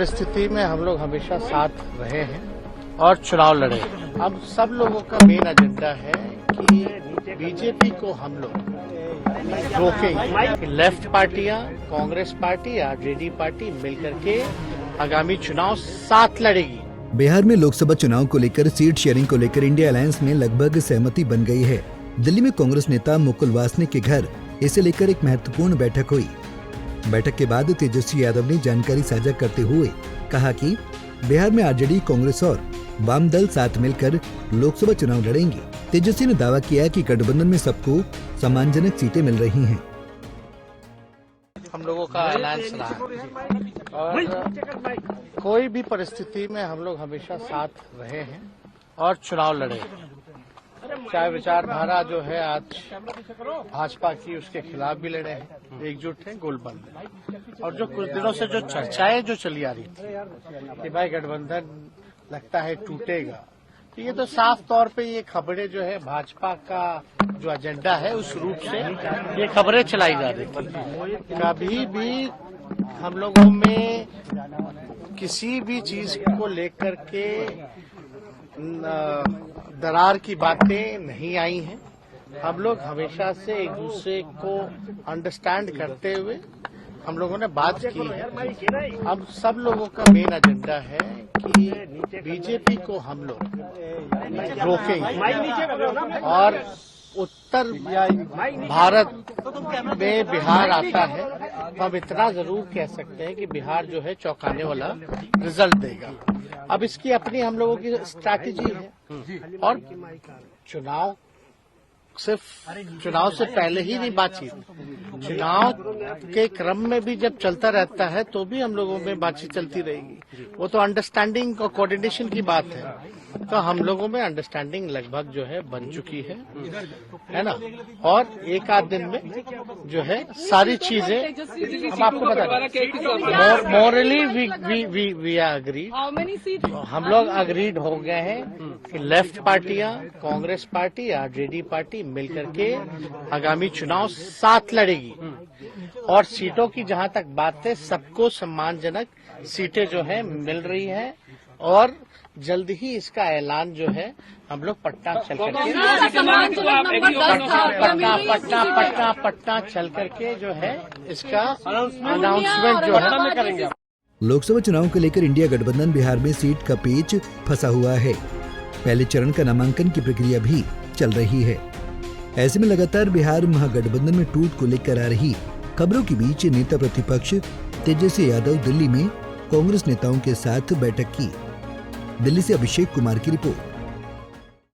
परिस्थिति में हम लोग हमेशा साथ रहे हैं और चुनाव लड़े। अब सब लोगों का मेन एजेंडा है कि बीजेपी को हम लोग रोकेंगे। लेफ्ट पार्टियां, कांग्रेस पार्टी, आरजेडी पार्टी मिलकर के आगामी चुनाव साथ लड़ेगी। बिहार में लोकसभा चुनाव को लेकर सीट शेयरिंग को लेकर इंडिया अलायंस में लगभग सहमति बन गई है। दिल्ली में कांग्रेस नेता मुकुल वासनिक के घर इसे लेकर एक महत्वपूर्ण बैठक हुई। बैठक के बाद तेजस्वी यादव ने जानकारी साझा करते हुए कहा कि बिहार में आरजेडी, कांग्रेस और वाम दल साथ मिलकर लोकसभा चुनाव लड़ेंगे। तेजस्वी ने दावा किया कि गठबंधन में सबको सम्मानजनक सीटें मिल रही हैं। हम लोगों का अलायंस रहा है और कोई भी परिस्थिति में हम लोग हमेशा साथ रहे हैं और चुनाव लड़े। चाहे विचारधारा जो है आज भाजपा की, उसके खिलाफ भी लड़े हैं, एकजुट हैं, गोलबंद। और जो कुछ दिनों से जो चर्चाएं जो चली आ रही थी कि भाई गठबंधन लगता है टूटेगा, तो ये तो साफ तौर पे ये खबरें जो है भाजपा का जो एजेंडा है उस रूप से ये खबरें चलाई जा रही थी। कभी भी हम लोगों में किसी भी चीज को लेकर के दरार की बातें नहीं आई हैं। हम लोग हमेशा से एक दूसरे को अंडरस्टैंड करते हुए हम लोगों ने बात की है। अब सब लोगों का मेन एजेंडा है कि बीजेपी को हम लोग रोकेंगे। और उत्तर भारत में बिहार आता है तो हम इतना जरूर कह सकते हैं कि बिहार जो है चौंकाने वाला रिजल्ट देगा। अब इसकी अपनी हम लोगों की स्ट्रैटेजी है और चुनाव सिर्फ चुनाव से पहले ही नहीं बातचीत, चुनाव के क्रम में भी जब चलता रहता है तो भी हम लोगों में बातचीत चलती रहेगी। वो तो अंडरस्टैंडिंग और कोऑर्डिनेशन की बात है। तो हम लोगों में अंडरस्टैंडिंग लगभग जो है बन चुकी है ना। और एक आध दिन में जो है सारी चीजें हम आपको बता दें। Morally we are agreed. हम लोग अग्रीड हो गए हैं कि लेफ्ट पार्टियां, कांग्रेस पार्टी, आरजेडी पार्टी मिलकर के आगामी चुनाव साथ लड़ेगी। और सीटों की जहां तक बात है, सबको सम्मानजनक सीटें जो है मिल रही हैं और जल्द ही इसका ऐलान जो है हम लोग पटना चल करके पटना चल करके जो है इसका अनाउंसमेंट जो है करेंगे। लोकसभा चुनाव को लेकर इंडिया गठबंधन बिहार में सीट का पेच फंसा हुआ है। पहले चरण का नामांकन की प्रक्रिया भी चल रही है। ऐसे में लगातार बिहार महागठबंधन में टूट को लेकर आ रही खबरों के बीच नेता प्रतिपक्ष तेजस्वी यादव दिल्ली में कांग्रेस नेताओं के साथ बैठक की। दिल्ली से अभिषेक कुमार की रिपोर्ट।